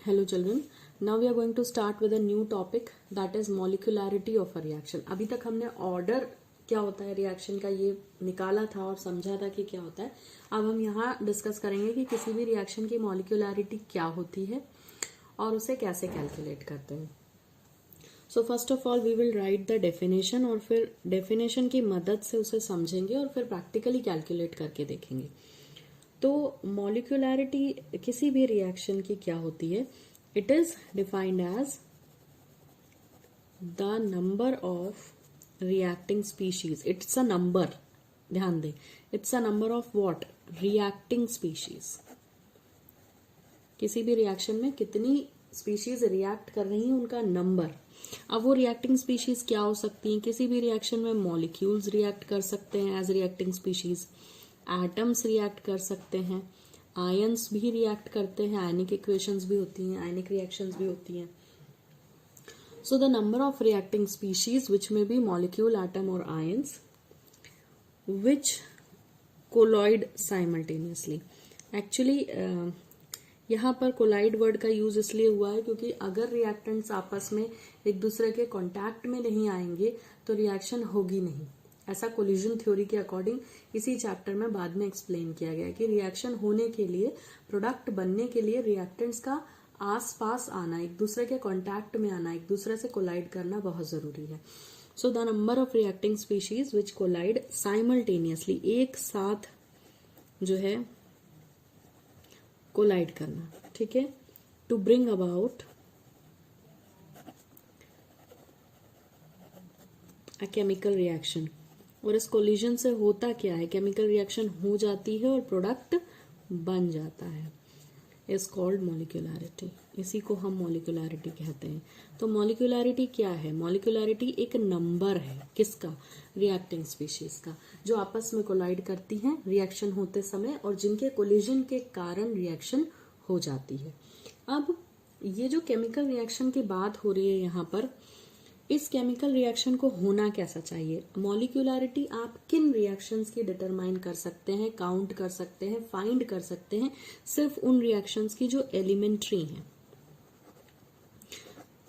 Hello children, now we are going to start with a new topic that is molecularity of a reaction. अभी तक हमने order क्या होता है reaction का ये निकाला था और समझा था कि क्या होता है. अब हम यहाँ डिस्कस करेंगे कि किसी भी रिएक्शन की मॉलिक्यूलैरिटी क्या होती है और उसे कैसे कैलकुलेट करते हैं. So first of all we will write the definition और फिर डेफिनेशन की मदद से उसे समझेंगे और फिर प्रैक्टिकली कैलकुलेट करके देखेंगे. तो मॉलिक्यूलैरिटी किसी भी रिएक्शन की क्या होती है? It is defined as the number of reacting species. It's a number, ध्यान दे, it's a number of what? Reacting species. किसी भी रिएक्शन में कितनी स्पीशीज रिएक्ट कर रही हैं उनका नंबर. अब वो रिएक्टिंग स्पीशीज क्या हो सकती हैं? किसी भी रिएक्शन में मॉलिक्यूल्स रिएक्ट कर सकते हैं as reacting species, atoms react कर सकते हैं, आयंस भी रिएक्ट करते हैं, आयनिक इक्वेशंस भी होती हैं, आयनिक रिएक्शंस भी होती हैं. सो the number of reacting species विच में बी मॉलिक्यूल, एटम और आयंस विच कोलॉइड साइमल्टेनियसली. एक्चुअली यहाँ पर कोलाइड वर्ड का यूज इसलिए हुआ है क्योंकि अगर रिएक्टेंट्स आपस में एक दूसरे के कांटेक्ट में नहीं आएंगे तो रिएक्शन होगी नहीं. ऐसा कोलिजन थ्योरी के अकॉर्डिंग इसी चैप्टर में बाद में एक्सप्लेन किया गया कि रिएक्शन होने के लिए, प्रोडक्ट बनने के लिए रिएक्टेंट्स का आसपास आना, एक दूसरे के कांटेक्ट में आना, एक दूसरे से कोलाइड करना बहुत जरूरी है. So the number of reacting species which collide simultaneously, एक साथ जो है कोलाइड करना, ठीक है, to bring about a chemical reaction. और इस कोलिजन से होता क्या है? केमिकल रिएक्शन हो जाती है और प्रोडक्ट बन जाता है. Is called molecularity. इसी को हम मॉलिक्यूलैरिटी कहते हैं. तो मॉलिक्यूलैरिटी क्या है? मॉलिक्यूलैरिटी एक नंबर है. किसका? रिएक्टिंग स्पीशीज का, जो आपस में कोलाइड करती हैं रिएक्शन होते समय और जिनके कोलिजन के कारण रिएक्शन हो जाती है. अब ये जो केमिकल रिएक्शन की बात हो रही है यहाँ पर, इस केमिकल रिएक्शन को होना कैसा चाहिए? मॉलिक्यूलैरिटी आप किन रिएक्शंस की डिटरमाइन कर सकते हैं, काउंट कर सकते हैं, फाइंड कर सकते हैं? सिर्फ उन रिएक्शंस की जो एलिमेंट्री हैं.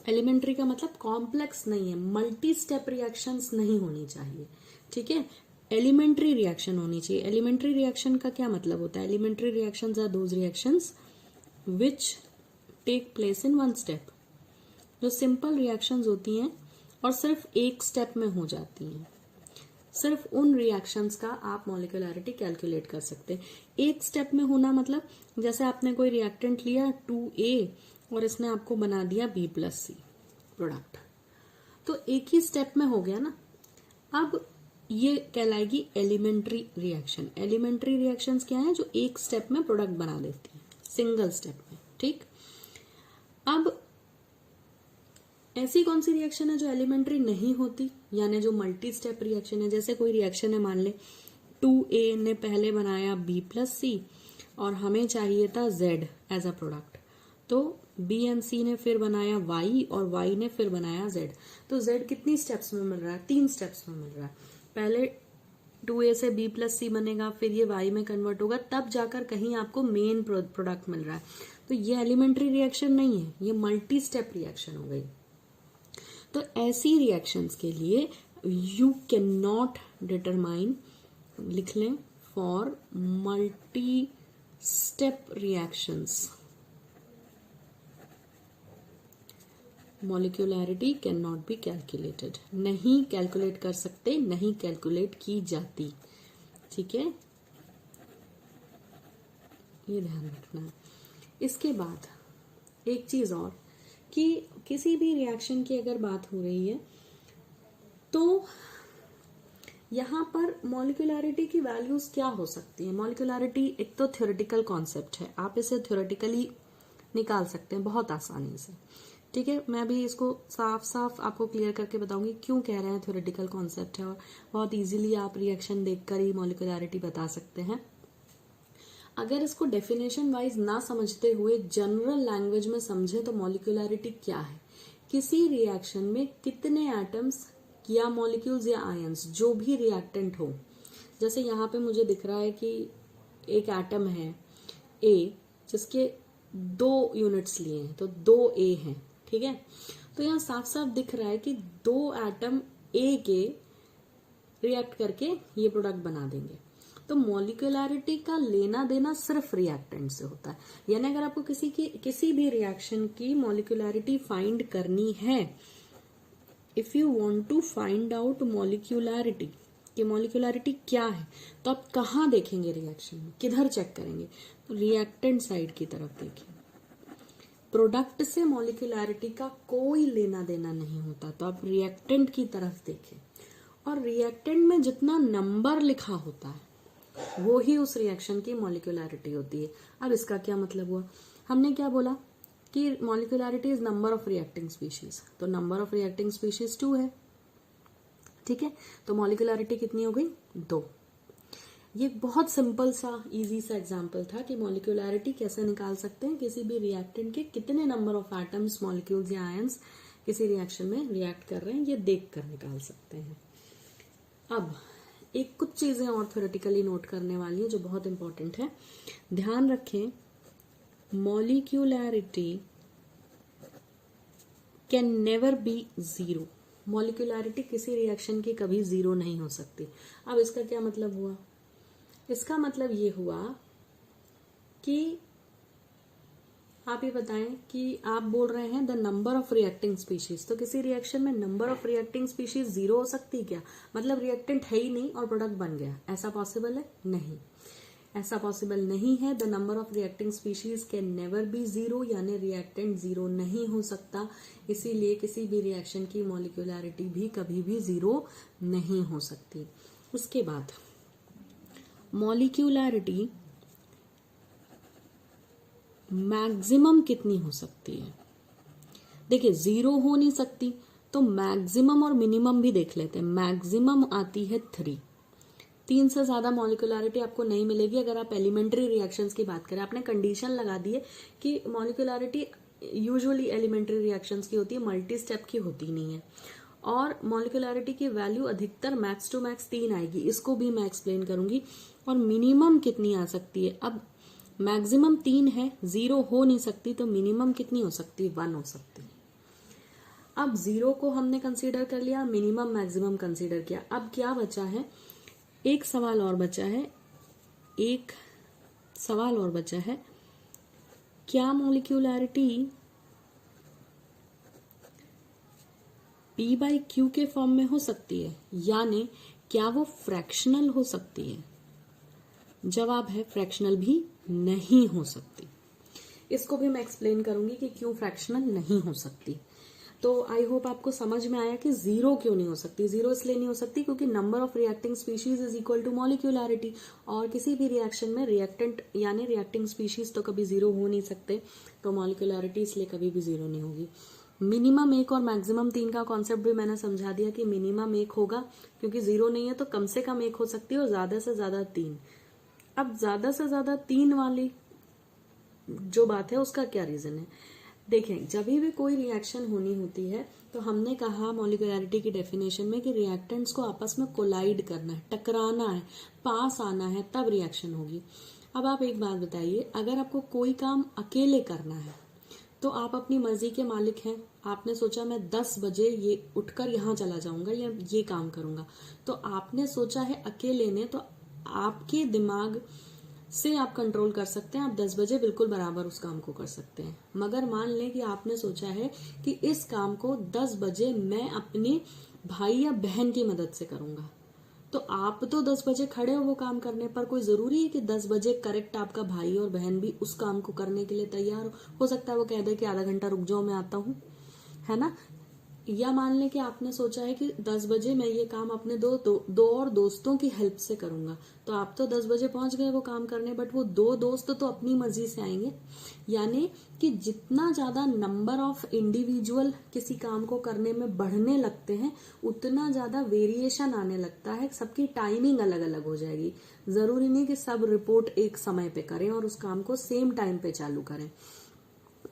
एलिमेंट्री का मतलब कॉम्प्लेक्स नहीं है, मल्टी स्टेप रिएक्शंस नहीं होनी चाहिए, ठीक है. एलिमेंट्री रिएक्शन होनी चाहिए. एलिमेंट्री रिएक्शन का क्या मतलब होता है? Elementary reactions are those reactions which take place in one step. जो सिंपल रिएक्शंस होती हैं और सिर्फ एक स्टेप में हो जाती हैं, सिर्फ उन रिएक्शंस का आप मॉलिक्यूलैरिटी कैलकुलेट कर सकते हैं. एक स्टेप में होना मतलब जैसे आपने कोई रिएक्टेंट लिया 2A और इसने आपको बना दिया B+C प्रोडक्ट, तो एक ही स्टेप में हो गया ना. अब ये कहलाएगी एलिमेंट्री रिएक्शन. एलिमेंट्री रिएक्शंस क्या है? जो एक स्टेप में प्रोडक्ट बना देती है, सिंगल स्टेप में, ठीक. अब ऐसी कौन सी रिएक्शन है जो एलिमेंट्री नहीं होती, यानी जो मल्टी स्टेप रिएक्शन है? जैसे कोई रिएक्शन है, मान ले 2A ने पहले बनाया B+C और हमें चाहिए था Z एज अ प्रोडक्ट, तो B एंड C ने फिर बनाया Y और Y ने फिर बनाया Z. तो Z कितनी स्टेप्स में मिल रहा है? 3 स्टेप्स में मिल रहा है. पहले 2A से B+C बनेगा, फिर ये Y में कन्वर्ट होगा, तब जाकर कहीं आपको मेन प्रोडक्ट मिल रहा है. तो ये एलिमेंट्री रिएक्शन नहीं है, ये मल्टी स्टेप रिएक्शन हो गई. तो ऐसी रिएक्शंस के लिए यू कैन नॉट डिटरमाइन, लिख लें, for multi step reactions molecularity can not be calculated. नहीं कैलकुलेट कर सकते, नहीं कैलकुलेट की जाती, ठीक है, ये ध्यान रखना. इसके बाद एक चीज और कि किसी भी रिएक्शन की अगर बात हो रही है तो यहाँ पर मॉलिक्यूलैरिटी की वैल्यूज क्या हो सकती है? मॉलिक्यूलैरिटी एक तो थ्योरेटिकल कॉन्सेप्ट है, आप इसे थ्योरेटिकली निकाल सकते हैं बहुत आसानी से, ठीक है. मैं भी इसको साफ साफ आपको क्लियर करके बताऊंगी क्यों कह रहे हैं थ्योरेटिकल कॉन्सेप्ट है, और बहुत इजीली आप रिएक्शन देखकर ही मॉलिक्यूलैरिटी बता सकते हैं. अगर इसको डेफिनेशन वाइज ना समझते हुए जनरल लैंग्वेज में समझे तो मॉलिक्यूलैरिटी क्या है? किसी रिएक्शन में कितने एटम्स या मॉलिक्यूल्स या आयंस, जो भी रिएक्टेंट हो, जैसे यहाँ पे मुझे दिख रहा है कि एक एटम है A जिसके 2 यूनिट्स लिए हैं तो 2A हैं, ठीक है। तो यहाँ साफ साफ दिख रहा है कि 2 एटम A के रिएक्ट करके ये प्रोडक्ट बना देंगे। तो मॉलिक्यूलैरिटी का लेना देना सिर्फ रिएक्टेंट से होता है। यानी अगर आपको किसी भी रिएक्शन की मॉलिक्यूलैरिटी फाइंड करनी है, if you want to find out molecularity कि मॉलिक्यूलैरिटी क्या है, तो आप कहाँ देखेंगे रिएक्शन में, किधर चेक करेंगे, तो रिएक्टेंट साइड की तरफ देखिए। प्रोडक्ट से मॉलिक्यूलैरिटी का कोई लेना देना नहीं होता, तो आप रिएक्टेंट की तरफ देखें। और रिएक्टेंट में जितना नंबर लिखा होता है वो ही उस रिएक्शन की मॉलिक्यूलैरिटी होती है। अब इसका क्या मतलब हुआ, हमने क्या बोला कि molecularity is number of reacting species, तो नंबर ऑफ रिएक्टिंग स्पीशीज 2 है, ठीक है। तो मॉलिक्यूलैरिटी कितनी हो गई, 2। ये बहुत सिंपल सा इजी सा एग्जांपल था कि मॉलिक्यूलैरिटी कैसे निकाल सकते हैं, किसी भी रिएक्टेंट के कितने नंबर ऑफ एटम्स, मॉलिक्यूल्स या आयंस किसी रिएक्शन में रिएक्ट कर रहे हैं, ये देख कर निकाल सकते हैं। अब एक कुछ चीजें और थ्योरेटिकली नोट करने वाली है जो बहुत इंपॉर्टेंट है। ध्यान रखें, मॉलिक्यूलैरिटी कैन नेवर बी 0। मॉलिक्यूलैरिटी किसी रिएक्शन की कभी 0 नहीं हो सकती। अब इसका क्या मतलब हुआ, इसका मतलब ये हुआ कि आप ये बताएं कि आप बोल रहे हैं the number of reacting species, तो किसी रिएक्शन में नंबर ऑफ रिएक्टिंग स्पीशीज 0 हो सकती क्या, मतलब रिएक्टेंट है ही नहीं और प्रोडक्ट बन गया, ऐसा पॉसिबल है? नहीं, ऐसा पॉसिबल नहीं है। The number of reacting species can never be 0, यानी रिएक्टेंट 0 नहीं हो सकता। इसीलिए किसी भी रिएक्शन की मॉलिक्यूलैरिटी भी कभी भी 0 नहीं हो सकती। उसके बाद मॉलिक्यूलैरिटी मैक्सिमम कितनी हो सकती है, देखिए 0 हो नहीं सकती, तो मैक्सिमम और मिनिमम भी देख लेते हैं। मैक्सिमम आती है 3 से ज्यादा मॉलिक्यूलैरिटी आपको नहीं मिलेगी अगर आप एलिमेंट्री रिएक्शंस की बात करें। आपने कंडीशन लगा दी है कि मॉलिक्यूलैरिटी यूजुअली एलिमेंट्री रिएक्शंस की होती है, मल्टी स्टेप की होती नहीं है। और मॉलिक्यूलैरिटी की वैल्यू अधिकतर मैक्स टू मैक्स 3 आएगी, इसको भी मैं एक्सप्लेन करूंगी। और मिनिमम कितनी आ सकती है, अब मैक्सिमम 3 है, 0 हो नहीं सकती, तो मिनिमम कितनी हो सकती है, 1 हो सकती है। अब 0 को हमने कंसीडर कर लिया, मिनिमम मैक्सिमम कंसीडर किया। अब क्या बचा है, एक सवाल और बचा है, एक सवाल और बचा है, क्या मॉलिक्यूलैरिटी P/Q के फॉर्म में हो सकती है, यानी क्या वो फ्रैक्शनल हो सकती है? जवाब है फ्रैक्शनल भी नहीं हो सकती। इसको भी मैं एक्सप्लेन करूंगी कि क्यों फ्रैक्शनल नहीं हो सकती। तो आई होप आपको समझ में आया कि 0 क्यों नहीं हो सकती। 0 इसलिए नहीं हो सकती क्योंकि number of reacting species is equal to molecularity, और किसी भी रिएक्शन में रिएक्टेंट यानी रिएक्टिंग स्पीशीज तो कभी 0 हो नहीं सकते, तो मॉलिक्यूलैरिटी इसलिए कभी भी 0 नहीं होगी। मिनिमम 1 और मैक्सिमम 3 का कॉन्सेप्ट भी मैंने समझा दिया कि मिनिमम 1 होगा क्योंकि 0 नहीं है, तो कम से कम 1 हो सकती है और ज्यादा से ज्यादा 3। अब ज्यादा से ज्यादा 3 वाली जो बात है उसका क्या रीजन है, देखें जब भी कोई रिएक्शन होनी होती है तो हमने कहा मॉलिक्यूलैरिटी की डेफिनेशन में कि रिएक्टेंट्स को आपस में कोलाइड करना है, टकराना है, पास आना है, तब रिएक्शन होगी। अब आप एक बात बताइए, अगर आपको कोई काम अकेले करना है तो आप अपनी मर्जी के मालिक हैं। आपने सोचा मैं 10 बजे ये उठकर यहाँ चला जाऊंगा या ये काम करूंगा, तो आपने सोचा है अकेले ने, तो आपके दिमाग से आप कंट्रोल कर सकते हैं, आप 10 बजे बिल्कुल बराबर उस काम को कर सकते हैं। मगर मान लें कि आपने सोचा है कि इस काम को 10 बजे मैं अपने भाई या बहन की मदद से करूंगा, तो आप तो 10 बजे खड़े हो वो काम करने पर, कोई जरूरी है कि 10 बजे करेक्ट आपका भाई और बहन भी उस काम को करने के लिए तैयार हो सकता है वो कह दे कि आधा घंटा रुक जाओ मैं आता हूँ, है ना। या मान लें कि आपने सोचा है कि 10 बजे मैं ये काम अपने दो और दोस्तों की हेल्प से करूंगा, तो आप तो 10 बजे पहुंच गए वो काम करने, बट वो 2 दोस्त तो अपनी मर्जी से आएंगे। यानी कि जितना ज्यादा नंबर ऑफ इंडिविजुअल किसी काम को करने में बढ़ने लगते हैं उतना ज्यादा वेरिएशन आने लगता है, सबकी टाइमिंग अलग अलग हो जाएगी। जरूरी नहीं कि सब रिपोर्ट एक समय पे करें और उस काम को सेम टाइम पे चालू करें,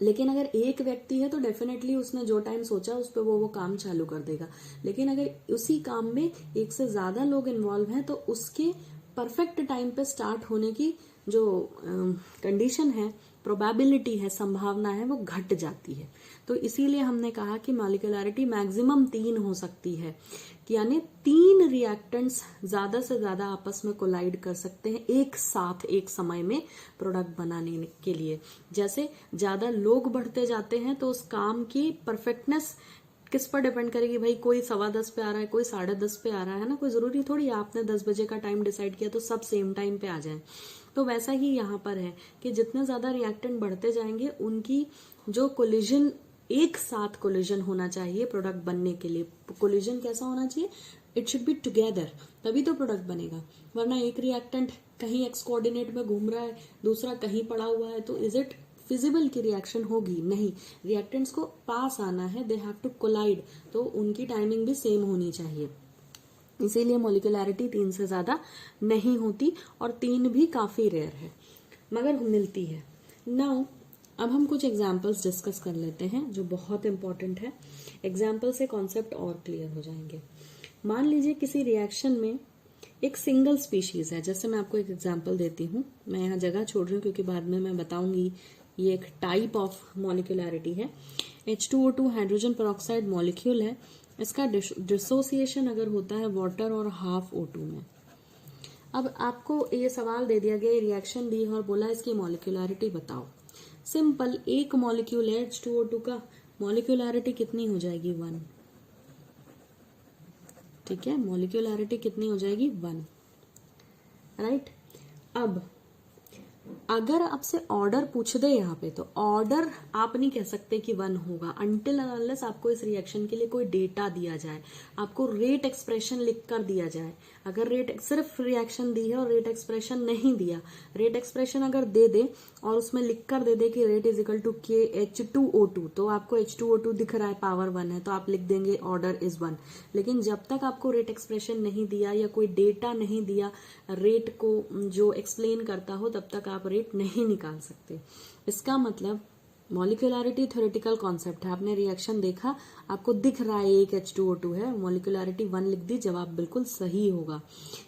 लेकिन अगर एक व्यक्ति है तो डेफिनेटली उसने जो टाइम सोचा उस पर वो काम चालू कर देगा। लेकिन अगर उसी काम में एक से ज्यादा लोग इन्वॉल्व हैं तो उसके परफेक्ट टाइम पे स्टार्ट होने की जो कंडीशन है प्रोबेबिलिटी है, संभावना है, वो घट जाती है। तो इसीलिए हमने कहा कि मॉलिक्यूलरिटी मैक्सिमम 3 हो सकती है, यानी 3 रिएक्टेंट्स ज्यादा से ज्यादा आपस में कोलाइड कर सकते हैं एक साथ एक समय में प्रोडक्ट बनाने के लिए। जैसे ज्यादा लोग बढ़ते जाते हैं तो उस काम की परफेक्टनेस किस पर डिपेंड करेगी भाई, कोई 10:15 पे आ रहा है, कोई 10:30 पे आ रहा है ना, कोई जरूरी थोड़ी आपने 10 बजे का टाइम डिसाइड किया तो सब सेम टाइम पे आ जाए। तो वैसा ही यहाँ पर है कि जितने ज्यादा रिएक्टेंट बढ़ते जाएंगे उनकी जो कोलिजन, एक साथ कोलिजन होना चाहिए प्रोडक्ट बनने के लिए। कोलिजन कैसा होना चाहिए, इट शुड बी टुगेदर, तभी तो प्रोडक्ट बनेगा। वरना एक रिएक्टेंट कहीं एक्स कोऑर्डिनेट में घूम रहा है, दूसरा कहीं पड़ा हुआ है, तो इज इट फिजिबल की रिएक्शन होगी? नहीं, रिएक्टेंट्स को पास आना है, दे हैव टू कोलाइड, तो उनकी टाइमिंग भी सेम होनी चाहिए। इसीलिए मॉलिक्यूलरिटी 3 से ज्यादा नहीं होती, और 3 भी काफी रेयर है मगर मिलती है। नाउ अब हम कुछ एग्जाम्पल्स डिस्कस कर लेते हैं जो बहुत इंपॉर्टेंट है। एग्जाम्पल से कॉन्सेप्ट और क्लियर हो जाएंगे। मान लीजिए किसी रिएक्शन में एक सिंगल स्पीशीज है, जैसे मैं आपको एक एग्जाम्पल देती हूँ, मैं यहाँ जगह छोड़ रही हूँ क्योंकि बाद में मैं बताऊंगी ये एक टाइप ऑफ मॉलिक्यूलरिटी है। H2O2 हाइड्रोजन पेरोक्साइड मॉलिक्यूल है, इसका डिसोसिएशन अगर होता है वाटर और हाफ O2 में। अब आपको ये सवाल दे दिया गया, रिएक्शन दी और बोला इसकी मॉलिक्यूलरिटी बताओ। सिंपल, एक मॉलिक्यूल है H2O2 का, मॉलिक्यूलरिटी कितनी हो जाएगी? 1। ठीक है, मॉलिक्यूलरिटी कितनी हो जाएगी? 1, राइट। अब अगर आपसे ऑर्डर पूछ दे यहाँ पे, तो ऑर्डर आप नहीं कह सकते कि 1 होगा अनटिल अनलेस आपको इस रिएक्शन के लिए कोई डेटा दिया जाए, आपको रेट एक्सप्रेशन लिख कर दिया जाए। अगर रेट सिर्फ रिएक्शन दी है और रेट एक्सप्रेशन नहीं दिया, रेट एक्सप्रेशन अगर दे दे और उसमें लिख कर दे दे कि rate is equal to KH2O2, तो आपको H2O2 दिख रहा है, पावर 1 है, तो आप लिख देंगे ऑर्डर इज 1। लेकिन जब तक आपको रेट एक्सप्रेशन नहीं दिया या कोई डेटा नहीं दिया रेट को जो एक्सप्लेन करता हो, तब तक आप रेट नहीं निकाल सकते। इसका मतलब मॉलिक्यूलरिटी थ्योरेटिकल कॉन्सेप्ट है। आपने रिएक्शन देखा, आपको दिख रहा है एक H2O2 है, मॉलिक्यूलरिटी 1 लिख दी, जवाब बिल्कुल सही होगा।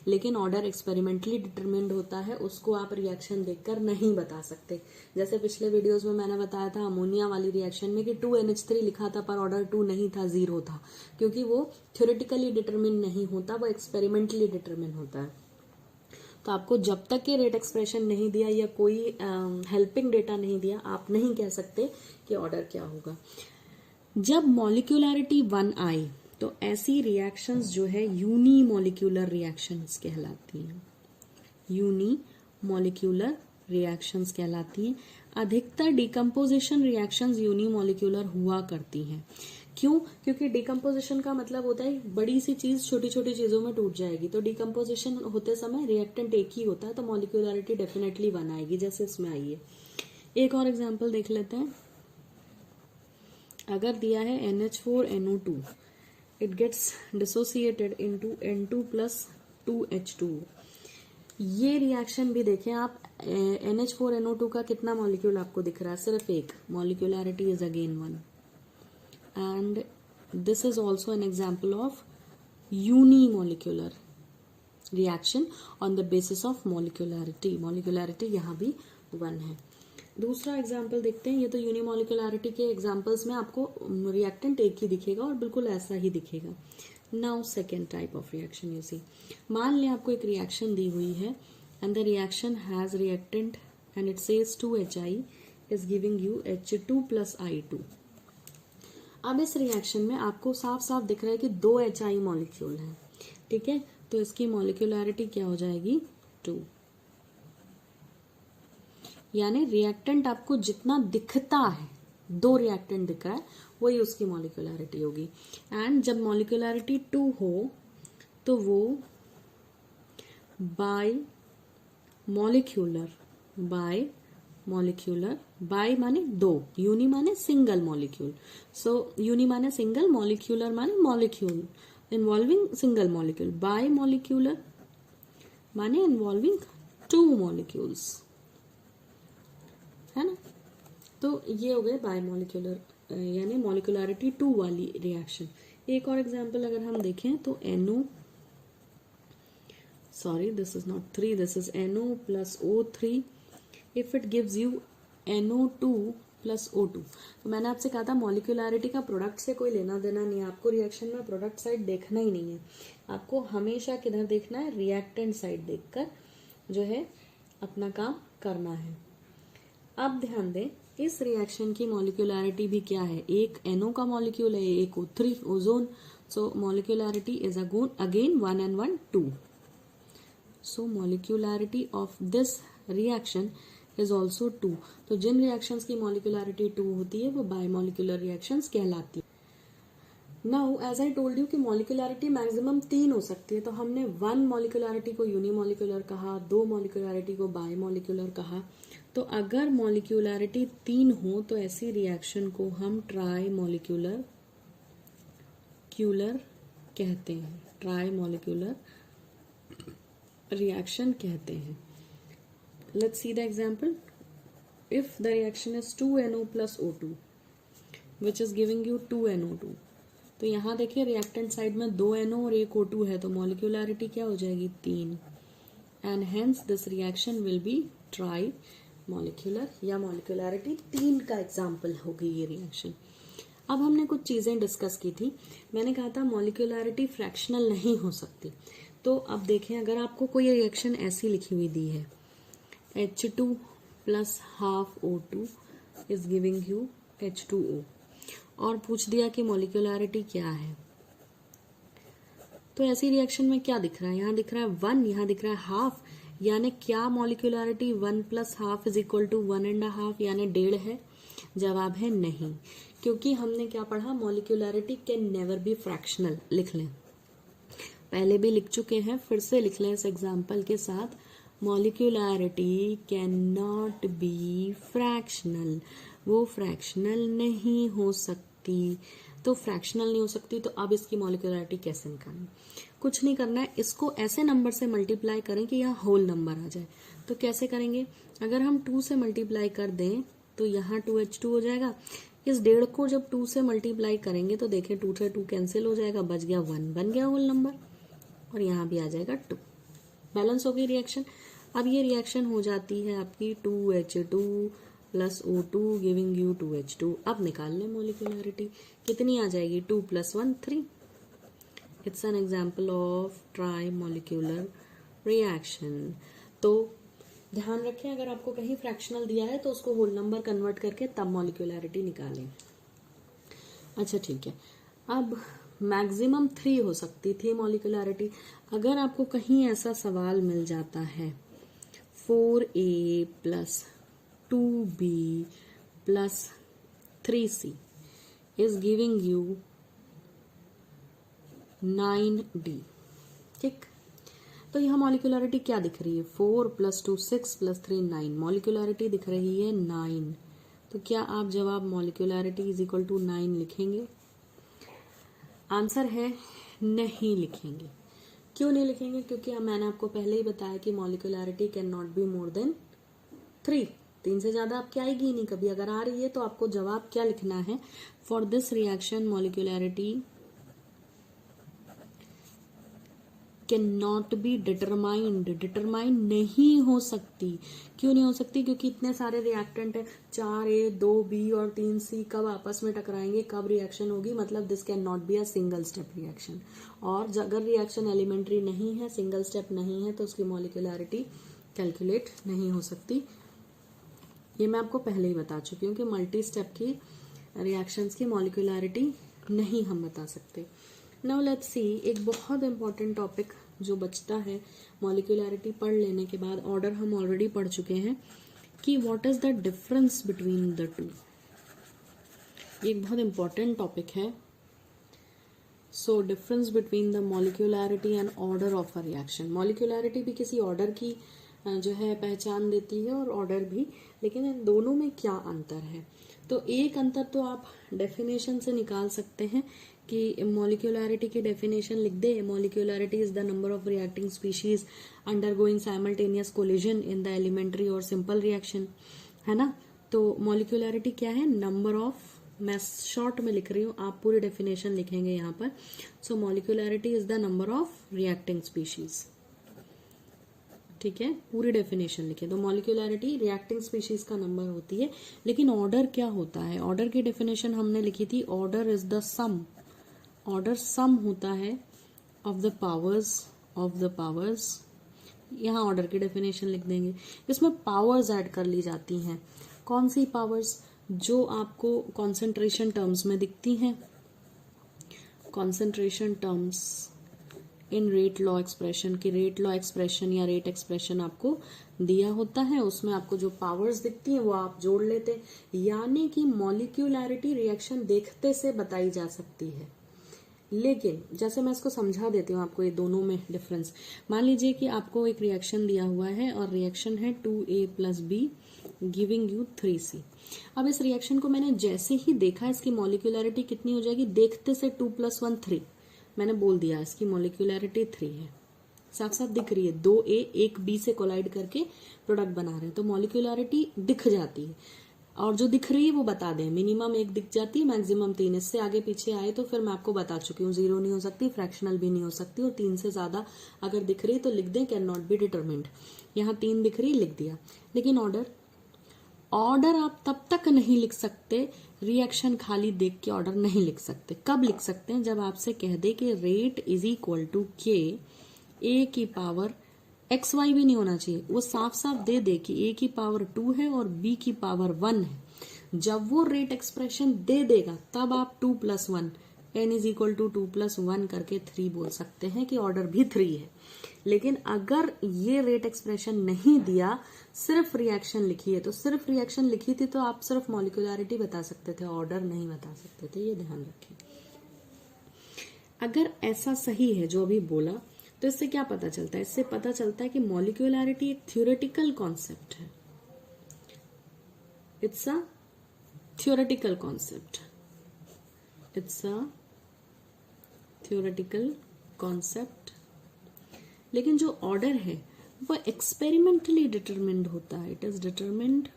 लेकिन ऑर्डर एक्सपेरिमेंटली डिटरमिन्ड होता है, उसको आप रिएक्शन देखकर नहीं बता सकते। जैसे पिछले वीडियोस में मैंने बताया था अमोनिया वाली रिएक्शन में कि 2NH3 लिखा था पर ऑर्डर 2 नहीं था, 0 था, क्योंकि वो थ्योरेटिकली डिटरमिन नहीं होता, वो एक्सपेरिमेंटली डिटरमिन होता है। तो आपको जब तक ये रेट एक्सप्रेशन नहीं दिया या कोई हेल्पिंग डेटा नहीं दिया, आप नहीं कह सकते कि ऑर्डर क्या होगा। जब मॉलिक्यूलरिटी 1 आई तो ऐसी रिएक्शंस जो है यूनी मॉलिक्यूलर रिएक्शंस कहलाती हैं। यूनी मॉलिक्यूलर रिएक्शंस कहलाती हैं। अधिकतर डिकम्पोजिशन रिएक्शंस यूनी मॉलिक्यूलर हुआ करती हैं। क्यों? क्योंकि डिकम्पोजिशन का मतलब होता है बड़ी सी चीज छोटी छोटी चीजों में टूट जाएगी। तो डिकम्पोजिशन होते समय रिएक्टेंट एक ही होता है, तो मॉलिक्यूलरिटी डेफिनेटली 1 आएगी, जैसे इसमें आई है। एक और एग्जांपल देख लेते हैं। अगर दिया है NH4NO2, it gets dissociated into N2 + 2H2O। ये रिएक्शन भी देखें आप, NH4NO2 का कितना मॉलिक्यूल आपको दिख रहा है? सिर्फ एक। Molecularity is again 1। And this is also an example of unimolecular reaction on the basis of molecularity. Molecularity यहाँ भी 1 है। दूसरा एग्जाम्पल देखते हैं। ये तो यूनिमोलिकुलरिटी के एग्जाम्पल्स में आपको रिएक्टेंट एक ही दिखेगा और बिल्कुल ऐसा ही दिखेगा। Now second type of reaction you see. मान लें आपको एक रिएक्शन दी हुई है and the reaction has reactant and it says 2HI is giving you H2 + I2। अब इस रिएक्शन में आपको साफ साफ दिख रहा है कि 2HI मॉलिक्यूल है, ठीक है, तो इसकी मॉलिक्यूलरिटी क्या हो जाएगी? 2। यानी रिएक्टेंट आपको जितना दिखता है, 2 रिएक्टेंट दिख रहा है, वही उसकी मॉलिक्यूलरिटी होगी। एंड जब मॉलिक्यूलरिटी 2 हो तो वो बाय मॉलिक्यूलर, बाय माने 2, यूनी माने सिंगल मॉलिक्यूल, सो यूनी माने सिंगल, मॉलिक्यूलर माने molecule involving single molecule, bye molecular माने इन्वॉल्विंग 2 मॉलिक्यूल्स, है ना। तो ये हो गए बाय मॉलिक्यूलर यानी मॉलिक्यूलरिटी 2 वाली रिएक्शन। एक और एग्जांपल अगर हम देखें तो this is not 3, this is NO + O3 if it gives you NO2 plus O2। तो मैंने आपसे कहा था मॉलिक्यूलैरिटी का प्रोडक्ट से कोई लेना देना नहीं है, आपको रिएक्शन में प्रोडक्ट साइड देखना ही नहीं है, आपको हमेशा किधर देखना है, रिएक्टेंट साइड देखकर जो है अपना काम करना है। अब ध्यान दें, इस रिएक्शन की मॉलिक्यूलैरिटी भी क्या है, एक NO का मॉलिक्यूल है, एक O3 ozone, so molecularity is again 1 and 1 2। So molecularity of this reaction is also 2। तो जिन रिएक्शंस की मॉलिक्यूलैरिटी 2 होती है वो बायमॉलिक्यूलर रिएक्शंस कहलाती है। Now as I told you कि मॉलिक्यूलैरिटी मैक्सिमम 3 हो सकती है, तो हमने 1 मॉलिक्यूलैरिटी को यूनिमॉलिक्यूलर कहा, 2 मॉलिक्यूलैरिटी को बायमॉलिक्यूलर कहा। तो अगर मॉलिक्यूलैरिटी 3 हो तो ऐसी रिएक्शन को हम ट्राई मॉलिक्यूलर कहते हैं, ट्राई मॉलिक्यूलर रिएक्शन कहते हैं। Let's see the example. If the reaction is 2NO plus O2 which is giving you 2NO2, तो यहाँ देखिए रिएक्टेंट साइड में 2 NO और 1 O2 है, तो मॉलिक्यूलैरिटी क्या हो जाएगी 3, and hence this reaction will be try molecular, या मॉलिक्यूलैरिटी 3 का एग्जाम्पल होगी ये रिएक्शन। अब हमने कुछ चीजें डिस्कस की थी, मैंने कहा था मॉलिक्यूलैरिटी फ्रैक्शनल नहीं हो सकती। तो अब देखें, अगर आपको कोई रिएक्शन ऐसी लिखी हुई दी है, H2 plus half O2 is giving you H2O, और पूछ दिया कि मॉलिक्यूलैरिटी क्या है, तो ऐसी रिएक्शन में क्या दिख रहा है, यहाँ दिख रहा है 1, यहाँ दिख रहा है हाफ, यानी क्या molecularity 1 plus half is equal to 1.5 यानी 1.5 है? जवाब है नहीं, क्योंकि हमने क्या पढ़ा, मॉलिक्यूलैरिटी कैन नेवर बी फ्रैक्शनल। लिख लें, पहले भी लिख चुके हैं, फिर से लिख लें इस एग्जाम्पल के साथ, मॉलिक्यूलैरिटी कैन नॉट बी फ्रैक्शनल, वो फ्रैक्शनल नहीं हो सकती। तो फ्रैक्शनल नहीं हो सकती, तो अब इसकी मॉलिक्यूलैरिटी कैसे निकालें? कुछ नहीं करना है, इसको ऐसे नंबर से मल्टीप्लाई करें कि यहाँ होल नंबर आ जाए। तो कैसे करेंगे, अगर हम 2 से मल्टीप्लाई कर दें तो यहाँ 2H2 हो जाएगा। इस 1.5 को जब 2 से मल्टीप्लाई करेंगे तो देखें 2 से 2 कैंसिल हो जाएगा, बच गया 1, बन गया होल नंबर, और यहाँ भी आ जाएगा 2, बैलेंस हो गई रिएक्शन। अब ये रिएक्शन हो जाती है आपकी 2H2 plus O2 giving you 2H2। अब निकाल लें मॉलिक्यूलैरिटी, कितनी आ जाएगी, 2 + 1 3। It's an example of try molecular reaction. तो ध्यान रखें, अगर आपको कहीं फ्रैक्शनल दिया है तो उसको होल नंबर कन्वर्ट करके तब मॉलिक्यूलैरिटी निकालें। अच्छा ठीक है, अब मैक्सिमम 3 हो सकती थी मॉलिक्यूलैरिटी। अगर आपको कहीं ऐसा सवाल मिल जाता है 4A plus 2B plus 3C is giving you 9D, ठीक, तो यह मॉलिक्यूलैरिटी क्या दिख रही है, 4 + 2 6 + 3 9, मॉलिक्यूलैरिटी दिख रही है 9। तो क्या आप जवाब मॉलिक्यूलैरिटी इज इक्वल टू 9 लिखेंगे? आंसर है नहीं लिखेंगे। क्यों नहीं लिखेंगे? क्योंकि मैंने आपको पहले ही बताया कि molecularity can not be more than 3, 3 से ज्यादा आपकी आएगी ही नहीं कभी। अगर आ रही है तो आपको जवाब क्या लिखना है, for this reaction molecularity can not be determined, determine नहीं हो सकती। क्यों नहीं हो सकती? क्योंकि इतने सारे रिएक्टेंट है, 4A 2B और 3C कब आपस में टकराएंगे, कब रिएक्शन होगी, मतलब this can not be a single step reaction. और अगर रिएक्शन एलिमेंट्री नहीं है, सिंगल स्टेप नहीं है, तो उसकी मॉलिक्यूलैरिटी कैलकुलेट नहीं हो सकती। ये मैं आपको पहले ही बता चुकी हूँ कि मल्टी स्टेप की रिएक्शंस की मॉलिक्यूलैरिटी नहीं हम बता सकते। नाउ लेट्स सी, एक बहुत इंपॉर्टेंट टॉपिक जो बचता है मॉलिक्यूलैरिटी पढ़ लेने के बाद, ऑर्डर हम ऑलरेडी पढ़ चुके हैं, कि what is the difference between the two. ये एक बहुत इंपॉर्टेंट टॉपिक है। So difference between the molecularity and order of a reaction. Molecularity भी किसी ऑर्डर की जो है पहचान देती है, और ऑर्डर भी, लेकिन इन दोनों में क्या अंतर है? तो एक अंतर तो आप डेफिनेशन से निकाल सकते हैं कि मॉलिक्यूलैरिटी की डेफिनेशन लिख दे, molecularity is the number of reacting species undergoing simultaneous collision in the elementary और सिंपल रिएक्शन, है ना। तो मॉलिक्यूलैरिटी क्या है, नंबर ऑफ, मैं शॉर्ट में लिख रही हूँ, आप पूरी डेफिनेशन लिखेंगे यहाँ पर। So molecularity is the number of reacting species, ठीक है, पूरी डेफिनेशन लिखे। तो मॉलिक्यूलैरिटी रिएक्टिंग स्पीशीज का नंबर होती है, लेकिन ऑर्डर क्या होता है? ऑर्डर की डेफिनेशन हमने लिखी थी, order is the sum, order sum होता है ऑफ द पावर्स, यहाँ ऑर्डर की डेफिनेशन लिख देंगे। इसमें पावर्स ऐड कर ली जाती हैं। कौन सी पावर्स? जो आपको कॉन्सेंट्रेशन टर्म्स में दिखती हैं, concentration terms in rate law expression की, रेट लॉ एक्सप्रेशन या रेट एक्सप्रेशन आपको दिया होता है, उसमें आपको जो पावर्स दिखती हैं वो आप जोड़ लेते, यानी कि मॉलिक्यूलैरिटी रिएक्शन देखते से बताई जा सकती है। लेकिन जैसे मैं इसको समझा देती हूँ आपको, ये दोनों में डिफरेंस। मान लीजिए कि आपको एक रिएक्शन दिया हुआ है और रिएक्शन है 2A + B giving you 3C। अब इस रिएक्शन को मैंने जैसे ही देखा, इसकी मॉलिक्यूलैरिटी कितनी हो जाएगी? देखते से 2 + 1 3, मैंने बोल दिया इसकी मॉलिक्यूलैरिटी 3 है, साफ साफ दिख रही है। 2A 1B से कोलाइड करके प्रोडक्ट बना रहे हैं, तो मॉलिक्यूलैरिटी दिख जाती है। और जो दिख रही है वो बता दें, मिनिमम 1 दिख जाती है, मैक्सिमम 3। इससे आगे पीछे आए तो फिर मैं आपको बता चुकी हूँ, 0 नहीं हो सकती, फ्रैक्शनल भी नहीं हो सकती, और 3 से ज्यादा अगर दिख रही तो लिख दें कैन नॉट बी डिटरमिन्ड। यहाँ 3 दिख रही, लिख दिया। लेकिन ऑर्डर आप तब तक नहीं लिख सकते, रिएक्शन खाली देख के ऑर्डर नहीं लिख सकते। कब लिख सकते हैं? जब आपसे कह दे कि रेट इज इक्वल टू के ए की पावर XY भी नहीं होना चाहिए, वो साफ साफ दे दे कि A की पावर 2 है और B की पावर 1 है। जब वो रेट एक्सप्रेशन दे देगा तब आप 2 + 1 n इज इक्वल टू 2 + 1 करके 3 बोल सकते हैं कि ऑर्डर भी 3 है। लेकिन अगर ये रेट एक्सप्रेशन नहीं दिया, सिर्फ रिएक्शन लिखी है, तो सिर्फ रिएक्शन लिखी थी तो आप सिर्फ मॉलिक्यूलैरिटी बता सकते थे, ऑर्डर नहीं बता सकते थे, ये ध्यान रखें। अगर ऐसा सही है जो अभी बोला, तो इससे क्या पता चलता है? इससे पता चलता है कि मॉलिक्यूलैरिटी एक थ्योरेटिकल कॉन्सेप्ट है। It's a theoretical concept, it's a theoretical concept. लेकिन जो ऑर्डर है वो एक्सपेरिमेंटली डिटरमिन्ड होता है, इट इज डिटरमिन्ड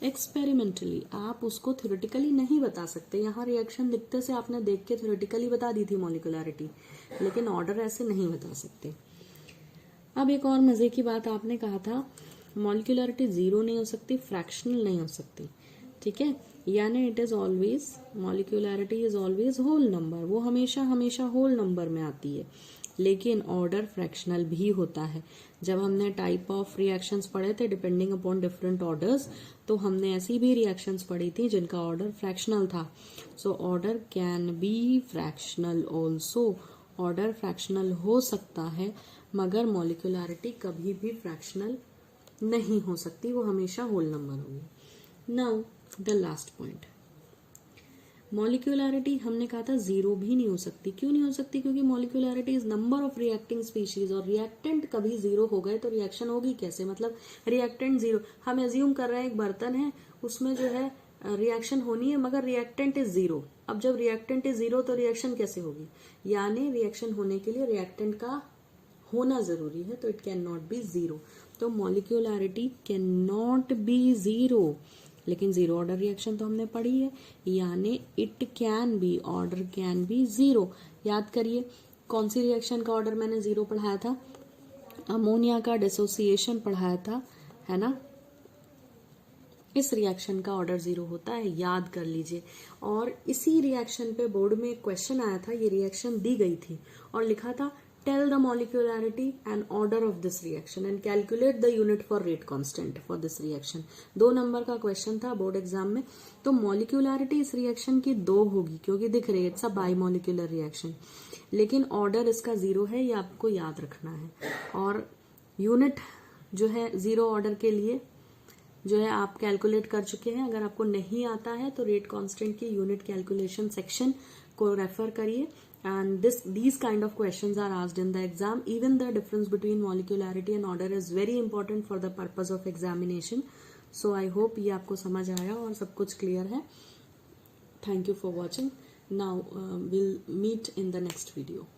एक्सपेरिमेंटली। आप उसको थ्योरेटिकली नहीं बता सकते। यहाँ रिएक्शन दिखते से आपने देख के थ्योरेटिकली बता दी थी मॉलिक्यूलैरिटी, लेकिन ऑर्डर ऐसे नहीं बता सकते। अब एक और मजे की बात, आपने कहा था मॉलिक्यूलैरिटी 0 नहीं हो सकती, फ्रैक्शनल नहीं हो सकती, ठीक है, यानी it is always, molecularity is always whole number, वो हमेशा हमेशा होल नंबर में आती है। लेकिन ऑर्डर फ्रैक्शनल भी होता है। जब हमने टाइप ऑफ रिएक्शंस पढ़े थे डिपेंडिंग अपॉन डिफरेंट ऑर्डर्स, तो हमने ऐसी भी रिएक्शंस पढ़ी थी जिनका ऑर्डर फ्रैक्शनल था। So order can be fractional also, order fractional हो सकता है, मगर मॉलिक्यूलैरिटी कभी भी फ्रैक्शनल नहीं हो सकती, वो हमेशा होल नंबर होगी। नाउ द लास्ट पॉइंट, मॉलिक्यूलैरिटी हमने कहा था 0 भी नहीं हो सकती। क्यों नहीं हो सकती? क्योंकि molecularity is number of reacting species, और रिएक्टेंट कभी 0 हो गए तो रिएक्शन होगी कैसे? मतलब रिएक्टेंट 0, हम एज्यूम कर रहे हैं एक बर्तन है, उसमें जो है रिएक्शन होनी है, मगर रिएक्टेंट इज 0। अब जब रिएक्टेंट इज 0 तो रिएक्शन कैसे होगी? यानी रिएक्शन होने के लिए रिएक्टेंट का होना जरूरी है, तो इट कैन नॉट बी 0। तो मॉलिक्यूलैरिटी कैन नॉट बी 0। लेकिन 0 ऑर्डर रिएक्शन तो हमने पढ़ी है, यानी it can be, order can be 0। याद करिए कौन सी रिएक्शन का ऑर्डर मैंने 0 पढ़ाया था? अमोनिया का डिसोसिएशन पढ़ाया था, है ना। इस रिएक्शन का ऑर्डर 0 होता है, याद कर लीजिए। और इसी रिएक्शन पे बोर्ड में एक क्वेश्चन आया था, ये रिएक्शन दी गई थी और लिखा था tell the molecularity and order of this reaction and calculate the unit for rate constant for this reaction. 2 number का क्वेश्चन था बोर्ड एग्जाम में। तो मॉलिक्यूलैरिटी इस रिएक्शन की 2 होगी, क्योंकि दिख रही है इट्स अ बाइमॉलिक्यूलर रिएक्शन, लेकिन ऑर्डर इसका 0 है, ये आपको याद रखना है। और यूनिट जो है 0 ऑर्डर के लिए जो है आप कैलकुलेट कर चुके हैं। अगर आपको नहीं आता है तो रेट कांस्टेंट की यूनिट कैलकुलेशन सेक्शन को रेफर करिए। And these kind of questions are asked in the exam. Even the difference between molecularity and order is very important for the purpose of examination. So I hope ये आपको समझ आया और सब कुछ clear है. Thank you for watching. Now we'll meet in the next video.